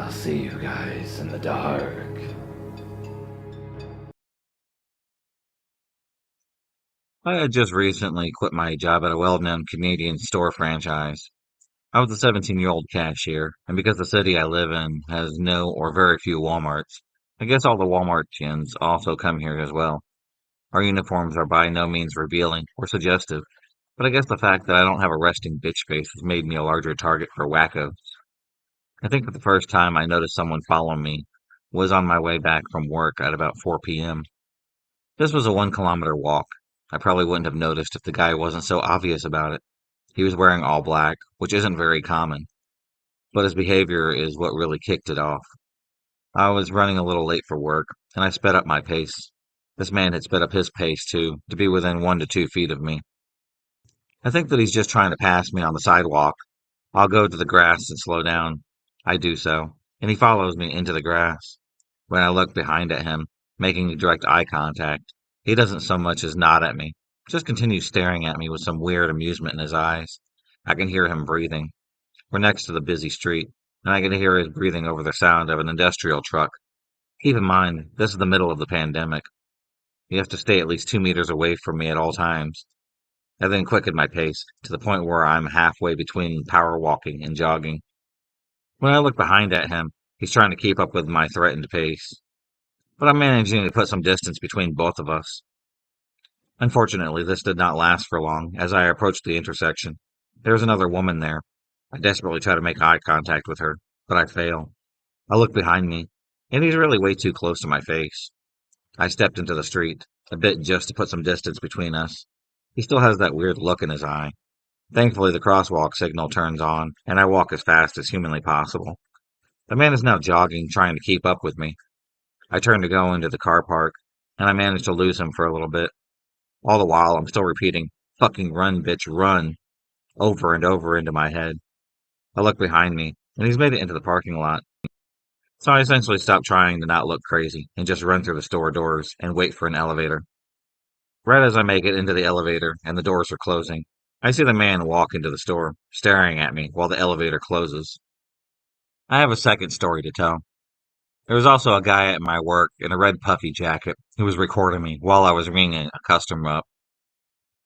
I'll see you guys in the dark. I had just recently quit my job at a well-known Canadian store franchise. I was a 17-year-old cashier, and because the city I live in has no or very few Walmarts, I guess all the Walmartians also come here as well. Our uniforms are by no means revealing or suggestive, but I guess the fact that I don't have a resting bitch face has made me a larger target for wackos. I think that the first time I noticed someone following me was on my way back from work at about 4 p.m. This was a 1 kilometer walk. I probably wouldn't have noticed if the guy wasn't so obvious about it. He was wearing all black, which isn't very common, but his behavior is what really kicked it off. I was running a little late for work, and I sped up my pace. This man had sped up his pace too, to be within 1 to 2 feet of me. I think that he's just trying to pass me on the sidewalk. I'll go to the grass and slow down. I do so, and he follows me into the grass. When I look behind at him, making direct eye contact, he doesn't so much as nod at me, just continues staring at me with some weird amusement in his eyes. I can hear him breathing. We're next to the busy street, and I can hear his breathing over the sound of an industrial truck. Keep in mind, this is the middle of the pandemic. You have to stay at least 2 meters away from me at all times. I then quickened my pace to the point where I'm halfway between power walking and jogging. When I look behind at him, he's trying to keep up with my threatened pace, but I'm managing to put some distance between both of us. Unfortunately, this did not last for long as I approached the intersection. There's another woman there. I desperately try to make eye contact with her, but I fail. I look behind me, and he's really way too close to my face. I stepped into the street, a bit just to put some distance between us. He still has that weird look in his eye. Thankfully, the crosswalk signal turns on, and I walk as fast as humanly possible. The man is now jogging, trying to keep up with me. I turn to go into the car park, and I manage to lose him for a little bit. All the while, I'm still repeating, "Fucking run, bitch, run," over and over into my head. I look behind me, and he's made it into the parking lot. So I essentially stop trying to not look crazy and just run through the store doors and wait for an elevator. Right as I make it into the elevator and the doors are closing, I see the man walk into the store, staring at me while the elevator closes. I have a second story to tell. There was also a guy at my work in a red puffy jacket who was recording me while I was ringing a customer up.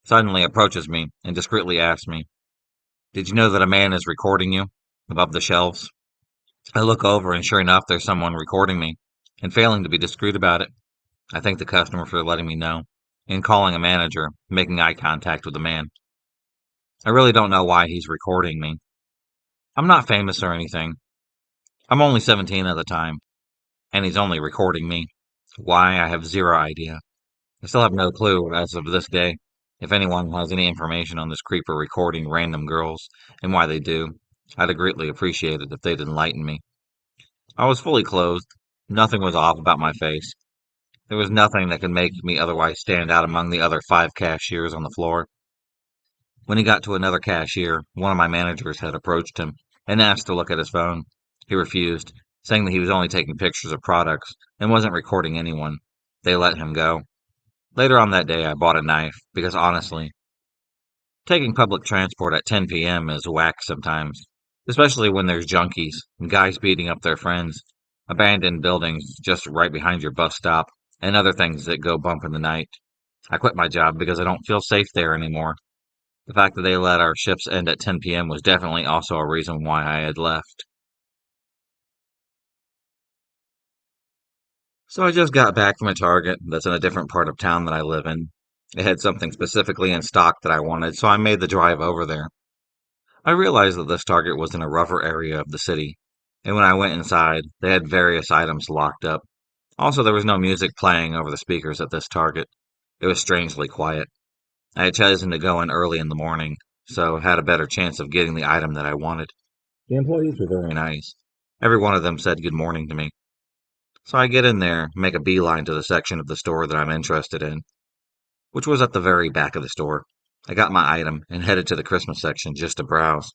Suddenly approaches me and discreetly asks me, "Did you know that a man is recording you above the shelves?" I look over and sure enough, there's someone recording me and failing to be discreet about it. I thank the customer for letting me know and calling a manager, making eye contact with the man. I really don't know why he's recording me. I'm not famous or anything. I'm only 17 at the time, and he's only recording me. Why, I have zero idea. I still have no clue as of this day. If anyone has any information on this creeper recording random girls and why they do, I'd greatly appreciate it if they'd enlighten me. I was fully clothed. Nothing was off about my face. There was nothing that could make me otherwise stand out among the other 5 cashiers on the floor. When he got to another cashier, one of my managers had approached him and asked to look at his phone. He refused, saying that he was only taking pictures of products and wasn't recording anyone. They let him go. Later on that day, I bought a knife because honestly, taking public transport at 10 p.m. is whack sometimes, especially when there's junkies and guys beating up their friends, abandoned buildings just right behind your bus stop, and other things that go bump in the night. I quit my job because I don't feel safe there anymore. The fact that they let our shifts end at 10 p.m. was definitely also a reason why I had left. So I just got back from a Target that's in a different part of town that I live in. It had something specifically in stock that I wanted, so I made the drive over there. I realized that this Target was in a rougher area of the city, and when I went inside, they had various items locked up. Also, there was no music playing over the speakers at this Target. It was strangely quiet. I had chosen to go in early in the morning, so had a better chance of getting the item that I wanted. The employees were very nice. Every one of them said good morning to me. So I get in there, make a beeline to the section of the store that I'm interested in, which was at the very back of the store. I got my item and headed to the Christmas section just to browse.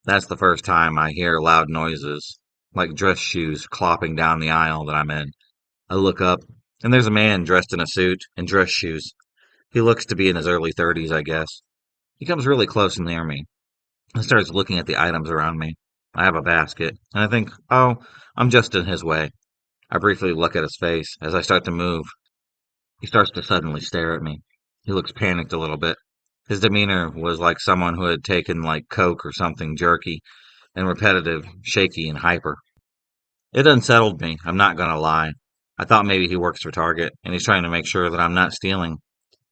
That's the first time I hear loud noises, like dress shoes clopping down the aisle that I'm in. I look up, and there's a man dressed in a suit and dress shoes. He looks to be in his early 30s, I guess. He comes really close and near me and starts looking at the items around me. I have a basket, and I think, oh, I'm just in his way. I briefly look at his face as I start to move. He starts to suddenly stare at me. He looks panicked a little bit. His demeanor was like someone who had taken like Coke or something jerky and repetitive, shaky, and hyper. It unsettled me, I'm not gonna lie. I thought maybe he works for Target and he's trying to make sure that I'm not stealing.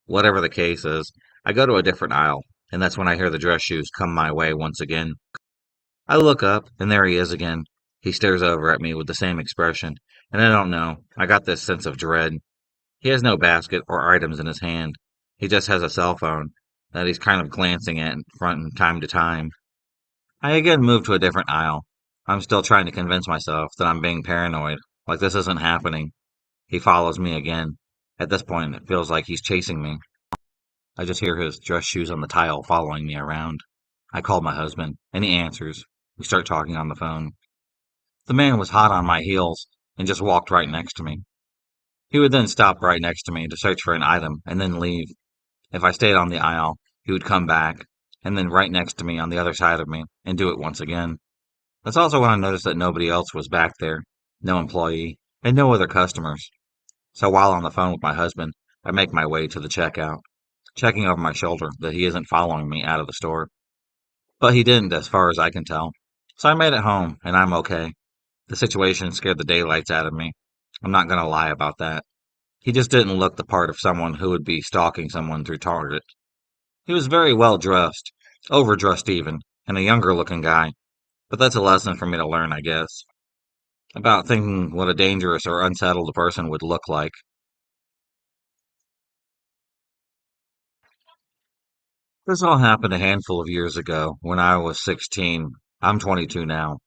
Whatever the case is, I go to a different aisle, and that's when I hear the dress shoes come my way once again. I look up, and there he is again. He stares over at me with the same expression, and I don't know, I got this sense of dread. He has no basket or items in his hand. He just has a cell phone that he's kind of glancing at from time to time. I again move to a different aisle. I'm still trying to convince myself that I'm being paranoid, like this isn't happening. He follows me again. At this point, it feels like he's chasing me. I just hear his dress shoes on the tile following me around. I call my husband, and he answers. We start talking on the phone. The man was hot on my heels and just walked right next to me. He would then stop right next to me to search for an item and then leave. If I stayed on the aisle, he would come back and then right next to me on the other side of me and do it once again. That's also when I noticed that nobody else was back there, no employee, and no other customers. So while on the phone with my husband, I make my way to the checkout, checking over my shoulder that he isn't following me out of the store. But he didn't, as far as I can tell. So I made it home, and I'm okay. The situation scared the daylights out of me. I'm not gonna lie about that. He just didn't look the part of someone who would be stalking someone through Target. He was very well dressed, overdressed even, and a younger looking guy. But that's a lesson for me to learn, I guess, about thinking what a dangerous or unsettled person would look like. This all happened a handful of years ago when I was 16. I'm 22 now.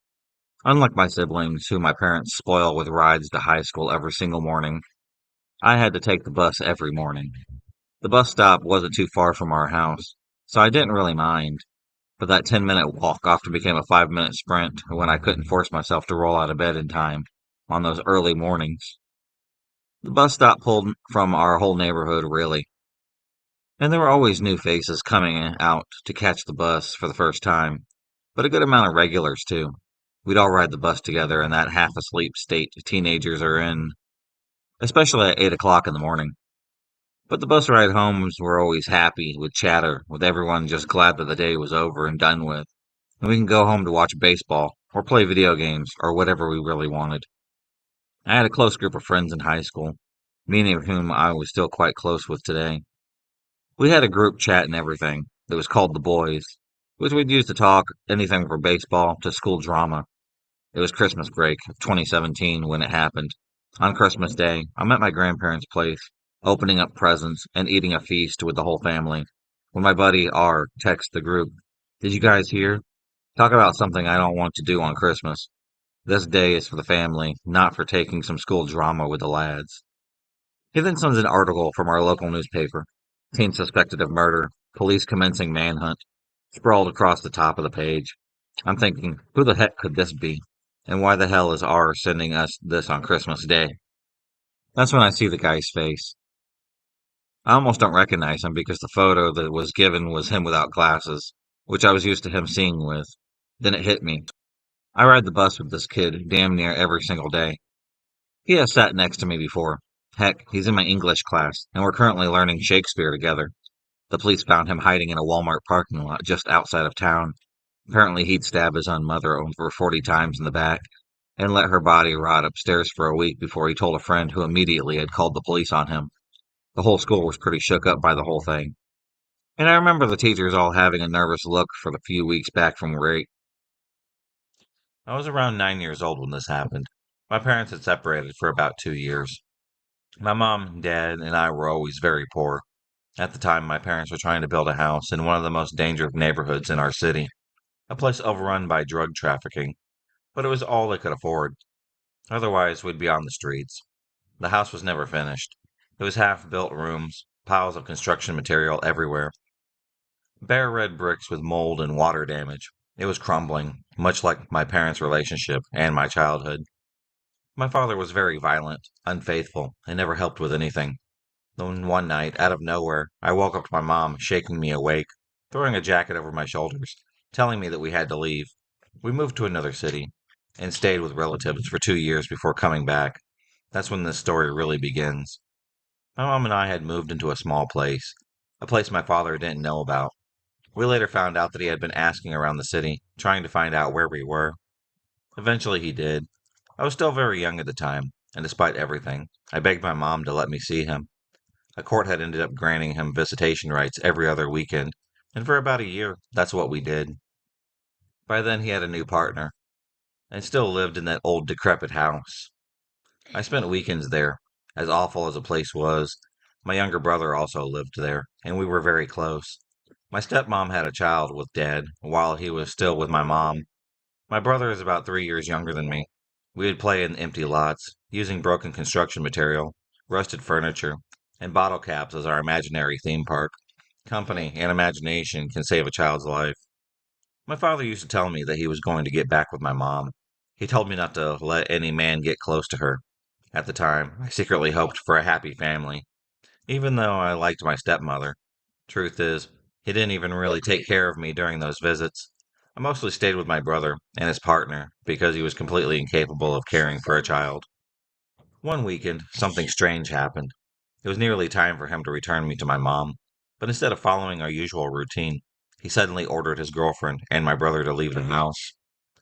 Unlike my siblings, who my parents spoil with rides to high school every single morning, I had to take the bus every morning. The bus stop wasn't too far from our house, so I didn't really mind. But that 10-minute walk often became a 5-minute sprint when I couldn't force myself to roll out of bed in time on those early mornings. The bus stop pulled from our whole neighborhood, really, and there were always new faces coming out to catch the bus for the first time, but a good amount of regulars, too. We'd all ride the bus together in that half asleep state teenagers are in, especially at 8 o'clock in the morning. But the bus ride homes were always happy with chatter, with everyone just glad that the day was over and done with, and we can go home to watch baseball, or play video games, or whatever we really wanted. I had a close group of friends in high school, many of whom I was still quite close with today. We had a group chat and everything that was called the Boys, which we'd use to talk anything from baseball to school drama. It was Christmas break of 2017 when it happened. On Christmas Day, I'm at my grandparents' place, opening up presents and eating a feast with the whole family. When my buddy R texts the group, "Did you guys hear? Talk about something I don't want to do on Christmas. This day is for the family, not for taking some school drama with the lads." He then sends an article from our local newspaper. Teen suspected of murder, police commencing manhunt, sprawled across the top of the page. I'm thinking, who the heck could this be? And why the hell is R sending us this on Christmas Day? That's when I see the guy's face. I almost don't recognize him because the photo that was given was him without glasses, which I was used to him seeing with. Then it hit me. I ride the bus with this kid damn near every single day. He has sat next to me before. Heck, he's in my English class, and we're currently learning Shakespeare together. The police found him hiding in a Walmart parking lot just outside of town. Apparently, he'd stabbed his own mother over 40 times in the back and let her body rot upstairs for a week before he told a friend who immediately had called the police on him. The whole school was pretty shook up by the whole thing. And I remember the teachers all having a nervous look for the few weeks back from break. I was around 9 years old when this happened. My parents had separated for about 2 years. My mom, dad, and I were always very poor. At the time, my parents were trying to build a house in one of the most dangerous neighborhoods in our city, a place overrun by drug trafficking, but it was all they could afford. Otherwise, we'd be on the streets. The house was never finished. It was half-built rooms, piles of construction material everywhere, bare red bricks with mold and water damage. It was crumbling, much like my parents' relationship and my childhood. My father was very violent, unfaithful, and never helped with anything. Then one night, out of nowhere, I woke up to my mom shaking me awake, throwing a jacket over my shoulders, telling me that we had to leave. We moved to another city and stayed with relatives for 2 years before coming back. That's when this story really begins. My mom and I had moved into a place my father didn't know about. We later found out that he had been asking around the city, trying to find out where we were. Eventually he did. I was still very young at the time, and despite everything, I begged my mom to let me see him. A court had ended up granting him visitation rights every other weekend, and for about a year, that's what we did. By then, he had a new partner, and still lived in that old decrepit house. I spent weekends there. As awful as the place was, my younger brother also lived there, and we were very close. My stepmom had a child with Dad while he was still with my mom. My brother is about 3 years younger than me. We would play in empty lots, using broken construction material, rusted furniture, and bottle caps as our imaginary theme park. Company and imagination can save a child's life. My father used to tell me that he was going to get back with my mom. He told me not to let any man get close to her. At the time, I secretly hoped for a happy family, even though I liked my stepmother. Truth is, he didn't even really take care of me during those visits. I mostly stayed with my brother and his partner because he was completely incapable of caring for a child. One weekend, something strange happened. It was nearly time for him to return me to my mom, but instead of following our usual routine, he suddenly ordered his girlfriend and my brother to leave the house.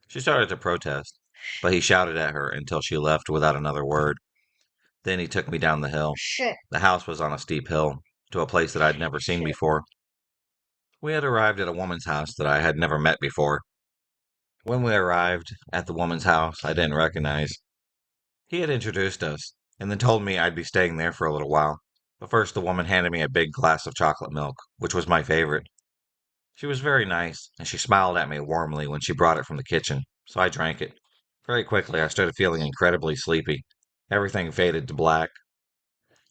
She started to protest, but he shouted at her until she left without another word. Then he took me down the hill. The house was on a steep hill, to a place that I'd never seen before. We had arrived at a woman's house that I had never met before. When we arrived at the woman's house I didn't recognize, he had introduced us, and then told me I'd be staying there for a little while. But first the woman handed me a big glass of chocolate milk, which was my favorite. She was very nice, and she smiled at me warmly when she brought it from the kitchen, so I drank it. Very quickly I started feeling incredibly sleepy. Everything faded to black.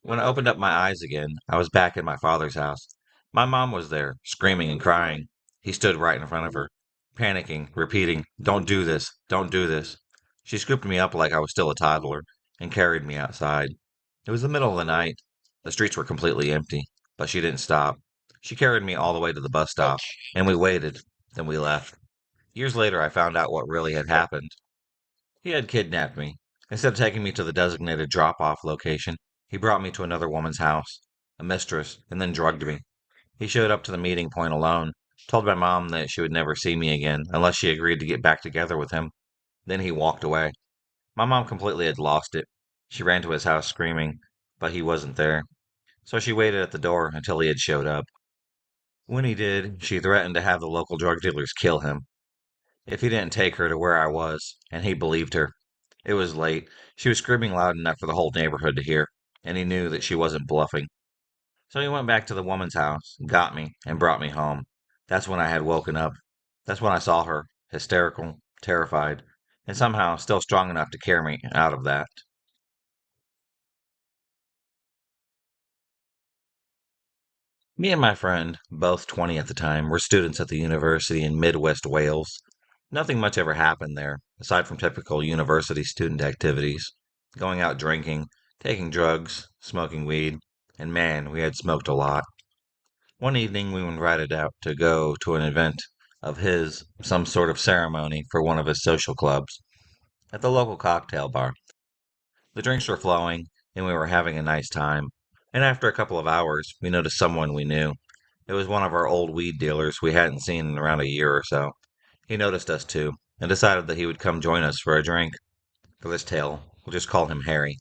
When I opened up my eyes again, I was back in my father's house. My mom was there, screaming and crying. He stood right in front of her, panicking, repeating, "Don't do this, don't do this." She scooped me up like I was still a toddler and carried me outside. It was the middle of the night. The streets were completely empty, but she didn't stop. She carried me all the way to the bus stop, and we waited. Then we left. Years later, I found out what really had happened. He had kidnapped me. Instead of taking me to the designated drop off location, he brought me to another woman's house, a mistress, and then drugged me. He showed up to the meeting point alone, told my mom that she would never see me again unless she agreed to get back together with him. Then he walked away. My mom completely had lost it. She ran to his house screaming, but he wasn't there. So she waited at the door until he had showed up. When he did, she threatened to have the local drug dealers kill him if he didn't take her to where I was, and he believed her. It was late. She was screaming loud enough for the whole neighborhood to hear, and he knew that she wasn't bluffing. So he went back to the woman's house, got me, and brought me home. That's when I had woken up. That's when I saw her, hysterical, terrified, and somehow still strong enough to carry me out of that. Me and my friend, both 20 at the time, were students at the university in Midwest Wales. Nothing much ever happened there, aside from typical university student activities going out drinking, taking drugs, smoking weed, and man, we had smoked a lot. One evening, we were invited out to go to an event of his, some sort of ceremony for one of his social clubs, at the local cocktail bar. The drinks were flowing, and we were having a nice time. And after a couple of hours, we noticed someone we knew. It was one of our old weed dealers we hadn't seen in around a year or so. He noticed us too, and decided that he would come join us for a drink. For this tale, we'll just call him Harry.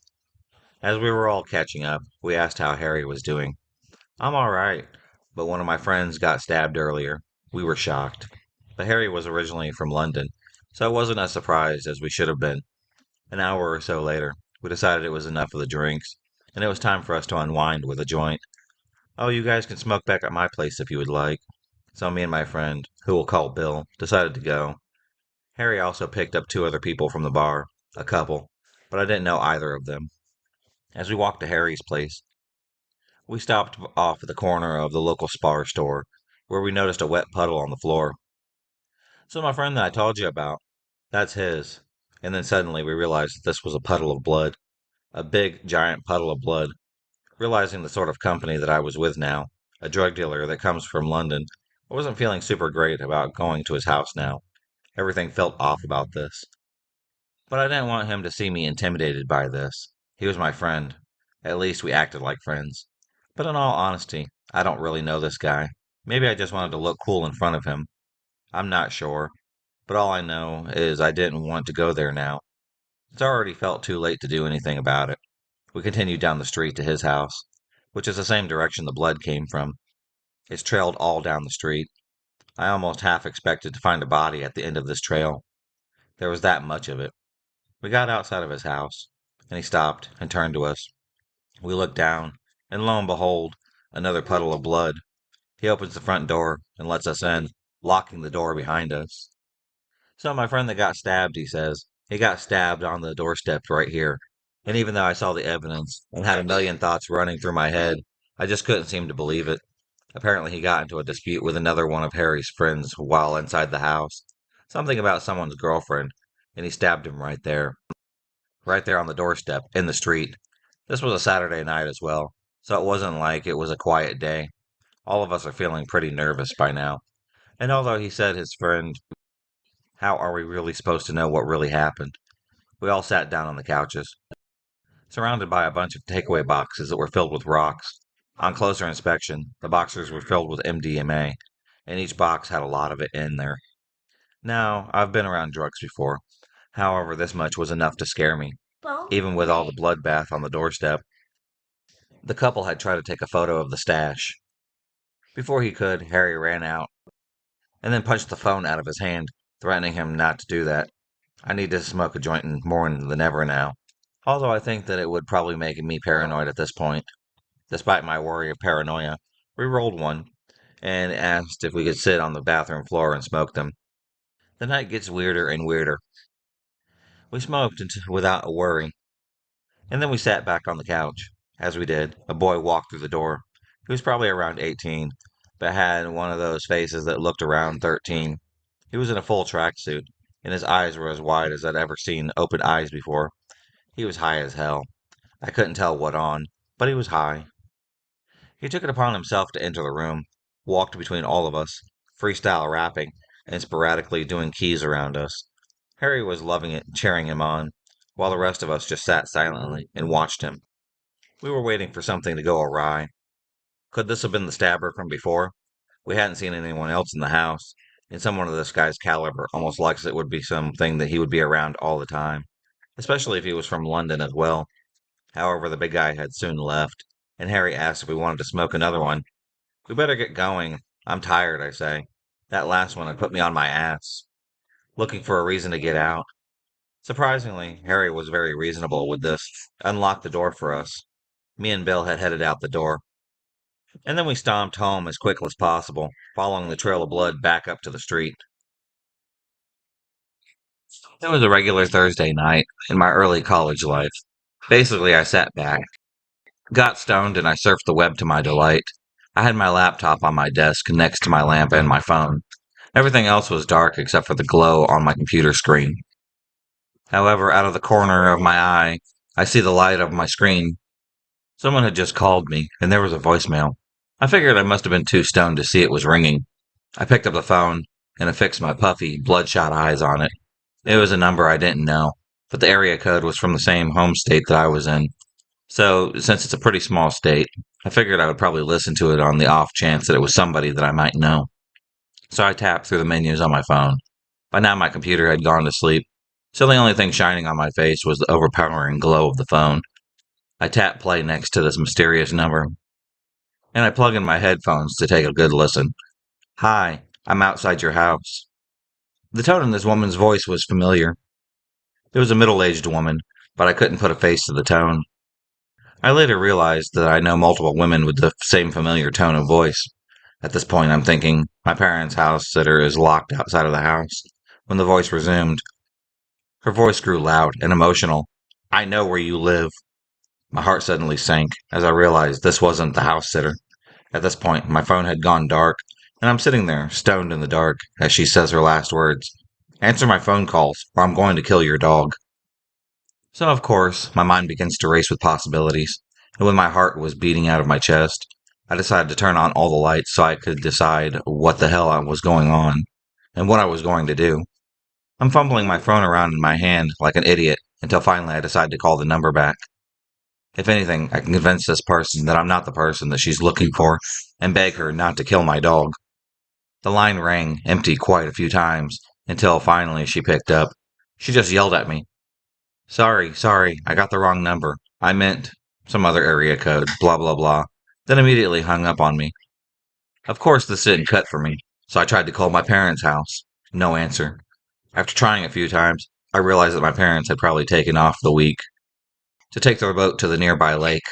As we were all catching up, we asked how Harry was doing. "I'm all right, but one of my friends got stabbed earlier." We were shocked. But Harry was originally from London, so it wasn't as surprised as we should have been. An hour or so later, we decided it was enough of the drinks, and it was time for us to unwind with a joint. "Oh, you guys can smoke back at my place if you would like." So me and my friend, who we'll call Bill, decided to go. Harry also picked up two other people from the bar, a couple, but I didn't know either of them. As we walked to Harry's place, we stopped off at the corner of the local spar store, where we noticed a wet puddle on the floor. "So my friend that I told you about, that's his." And then suddenly we realized that this was a puddle of blood, a big, giant puddle of blood. Realizing the sort of company that I was with now, a drug dealer that comes from London, I wasn't feeling super great about going to his house now. Everything felt off about this. But I didn't want him to see me intimidated by this. He was my friend. At least we acted like friends. But in all honesty, I don't really know this guy. Maybe I just wanted to look cool in front of him. I'm not sure. But all I know is I didn't want to go there now. It's already felt too late to do anything about it. We continued down the street to his house, which is the same direction the blood came from. It's trailed all down the street. I almost half expected to find a body at the end of this trail. There was that much of it. We got outside of his house, and he stopped and turned to us. We looked down, and lo and behold, another puddle of blood. He opens the front door and lets us in, locking the door behind us. So my friend that got stabbed, he says, he got stabbed on the doorstep right here. And even though I saw the evidence and had a million thoughts running through my head, I just couldn't seem to believe it. Apparently, he got into a dispute with another one of Harry's friends while inside the house. Something about someone's girlfriend, and he stabbed him right there on the doorstep in the street. This was a Saturday night as well, so it wasn't like it was a quiet day. All of us are feeling pretty nervous by now. And although he said his friend, how are we really supposed to know what really happened? We all sat down on the couches, surrounded by a bunch of takeaway boxes that were filled with rocks. On closer inspection, the boxes were filled with MDMA, and each box had a lot of it in there. Now, I've been around drugs before. However, this much was enough to scare me, even with all the bloodbath on the doorstep. The couple had tried to take a photo of the stash. Before he could, Harry ran out and then punched the phone out of his hand, threatening him not to do that. I need to smoke a joint more than ever now, although I think that it would probably make me paranoid at this point. Despite my worry of paranoia, we rolled one and asked if we could sit on the bathroom floor and smoke them. The night gets weirder and weirder. We smoked without a worry, and then we sat back on the couch. As we did, a boy walked through the door. He was probably around 18, but had one of those faces that looked around 13. He was in a full tracksuit, and his eyes were as wide as I'd ever seen open eyes before. He was high as hell. I couldn't tell what on, but he was high. He took it upon himself to enter the room, walked between all of us, freestyle rapping, and sporadically doing keys around us. Harry was loving it, cheering him on, while the rest of us just sat silently and watched him. We were waiting for something to go awry. Could this have been the stabber from before? We hadn't seen anyone else in the house, and someone of this guy's caliber almost likes it would be something that he would be around all the time, especially if he was from London as well. However, the big guy had soon left, and Harry asked if we wanted to smoke another one. We better get going. I'm tired, I say. That last one had put me on my ass, looking for a reason to get out. Surprisingly, Harry was very reasonable with this, unlocked the door for us. Me and Bill had headed out the door, and then we stomped home as quickly as possible, following the trail of blood back up to the street. It was a regular Thursday night in my early college life. Basically, I sat back, got stoned, and I surfed the web to my delight. I had my laptop on my desk next to my lamp and my phone. Everything else was dark except for the glow on my computer screen. However, out of the corner of my eye, I see the light of my screen. Someone had just called me, and there was a voicemail. I figured I must have been too stoned to see it was ringing. I picked up the phone and affixed my puffy, bloodshot eyes on it. It was a number I didn't know, but the area code was from the same home state that I was in. So, since it's a pretty small state, I figured I would probably listen to it on the off chance that it was somebody that I might know. So I tapped through the menus on my phone. By now my computer had gone to sleep, so the only thing shining on my face was the overpowering glow of the phone. I tapped play next to this mysterious number, and I plug in my headphones to take a good listen. Hi, I'm outside your house. The tone in this woman's voice was familiar. It was a middle-aged woman, but I couldn't put a face to the tone. I later realized that I know multiple women with the same familiar tone of voice. At this point, I'm thinking, my parents' house sitter is locked outside of the house. When the voice resumed, her voice grew loud and emotional. I know where you live. My heart suddenly sank as I realized this wasn't the house sitter. At this point, my phone had gone dark, and I'm sitting there, stoned in the dark, as she says her last words. Answer my phone calls, or I'm going to kill your dog. So, of course, my mind begins to race with possibilities, and when my heart was beating out of my chest, I decided to turn on all the lights so I could decide what the hell was going on, and what I was going to do. I'm fumbling my phone around in my hand like an idiot until finally I decide to call the number back. If anything, I can convince this person that I'm not the person that she's looking for and beg her not to kill my dog. The line rang empty quite a few times until finally she picked up. She just yelled at me. Sorry, I got the wrong number. I meant some other area code, blah, blah, blah. Then immediately hung up on me. Of course, this didn't cut for me, so I tried to call my parents' house. No answer. After trying a few times, I realized that my parents had probably taken off the week to take their boat to the nearby lake.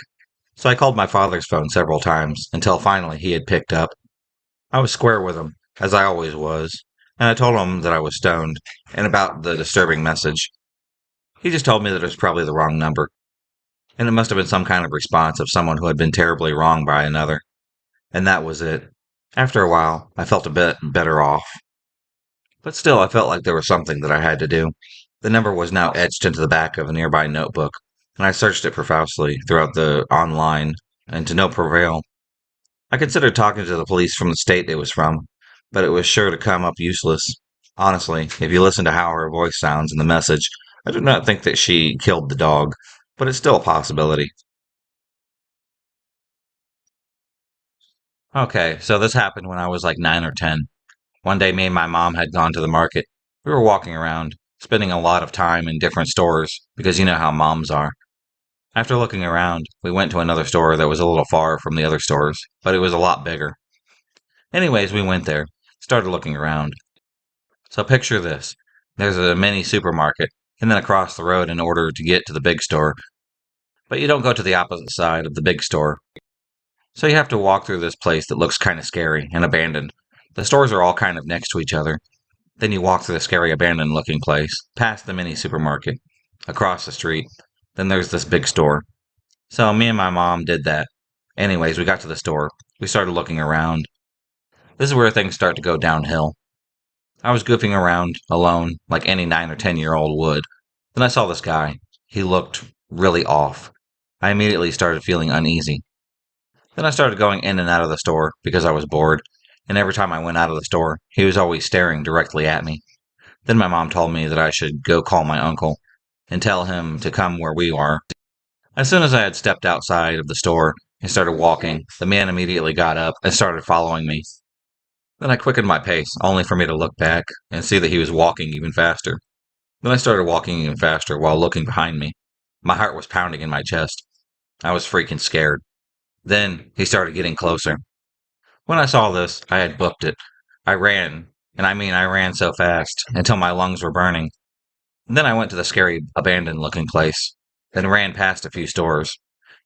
So I called my father's phone several times until finally he had picked up. I was square with him, as I always was, and I told him that I was stoned and about the disturbing message. He just told me that it was probably the wrong number, and it must have been some kind of response of someone who had been terribly wronged by another. And that was it. After a while, I felt a bit better off. But still, I felt like there was something that I had to do. The number was now etched into the back of a nearby notebook, and I searched it profusely throughout the online, and to no prevail. I considered talking to the police from the state it was from, but it was sure to come up useless. Honestly, if you listen to how her voice sounds in the message, I do not think that she killed the dog, but it's still a possibility. Okay, so this happened when I was like 9 or 10. One day, me and my mom had gone to the market. We were walking around, spending a lot of time in different stores, because you know how moms are. After looking around, we went to another store that was a little far from the other stores, but it was a lot bigger. Anyways, we went there, started looking around. So picture this. There's a mini supermarket, and then across the road in order to get to the big store. But you don't go to the opposite side of the big store. So you have to walk through this place that looks kind of scary and abandoned. The stores are all kind of next to each other. Then you walk through the scary abandoned looking place, past the mini supermarket, across the street. Then there's this big store. So me and my mom did that. Anyways, we got to the store. We started looking around. This is where things start to go downhill. I was goofing around alone like any 9 or 10-year-old would. Then I saw this guy. He looked really off. I immediately started feeling uneasy. Then I started going in and out of the store because I was bored, and every time I went out of the store, he was always staring directly at me. Then my mom told me that I should go call my uncle and tell him to come where we are. As soon as I had stepped outside of the store and started walking, the man immediately got up and started following me. Then I quickened my pace, only for me to look back and see that he was walking even faster. Then I started walking even faster while looking behind me. My heart was pounding in my chest. I was freaking scared. Then he started getting closer. When I saw this, I had booked it. I ran, and I mean I ran so fast until my lungs were burning. Then I went to the scary, abandoned looking place, then ran past a few stores.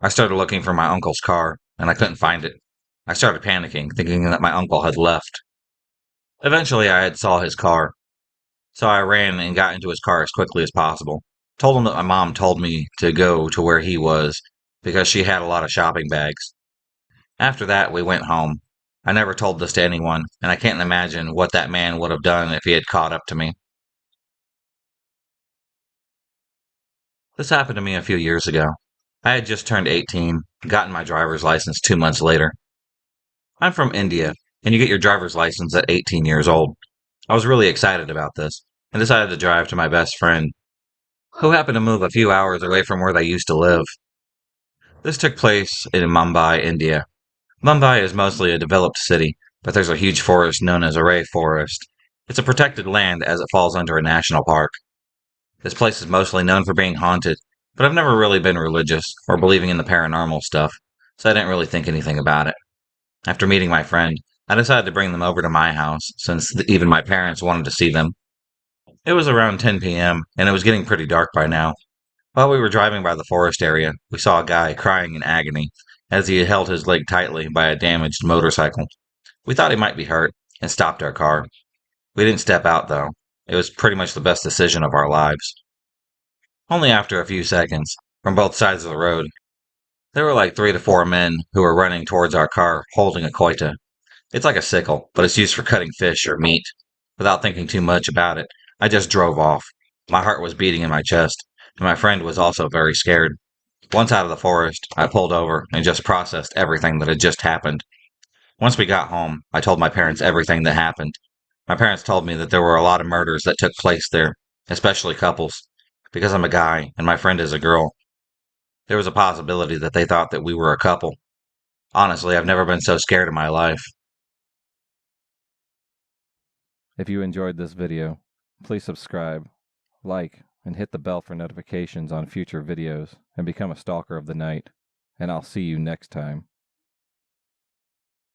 I started looking for my uncle's car, and I couldn't find it. I started panicking, thinking that my uncle had left. Eventually, I had saw his car, so I ran and got into his car as quickly as possible. Told him that my mom told me to go to where he was because she had a lot of shopping bags. After that, we went home. I never told this to anyone, and I can't imagine what that man would have done if he had caught up to me. This happened to me a few years ago. I had just turned 18, gotten my driver's license 2 months later. I'm from India, and you get your driver's license at 18 years old. I was really excited about this, and decided to drive to my best friend, who happened to move a few hours away from where they used to live. This took place in Mumbai, India. Mumbai is mostly a developed city, but there's a huge forest known as Array Forest. It's a protected land as it falls under a national park. This place is mostly known for being haunted, but I've never really been religious or believing in the paranormal stuff, so I didn't really think anything about it. After meeting my friend, I decided to bring them over to my house since even my parents wanted to see them. It was around 10 p.m., and it was getting pretty dark by now. While we were driving by the forest area, we saw a guy crying in agony as he held his leg tightly by a damaged motorcycle. We thought he might be hurt and stopped our car. We didn't step out, though. It was pretty much the best decision of our lives. Only after a few seconds, from both sides of the road, there were like 3 to 4 men who were running towards our car holding a koita. It's like a sickle, but it's used for cutting fish or meat. Without thinking too much about it, I just drove off. My heart was beating in my chest, and my friend was also very scared. Once out of the forest, I pulled over and just processed everything that had just happened. Once we got home, I told my parents everything that happened. My parents told me that there were a lot of murders that took place there, especially couples. Because I'm a guy and my friend is a girl, there was a possibility that they thought that we were a couple. Honestly, I've never been so scared in my life. If you enjoyed this video, please subscribe, like, and hit the bell for notifications on future videos and become a stalker of the night. And I'll see you next time.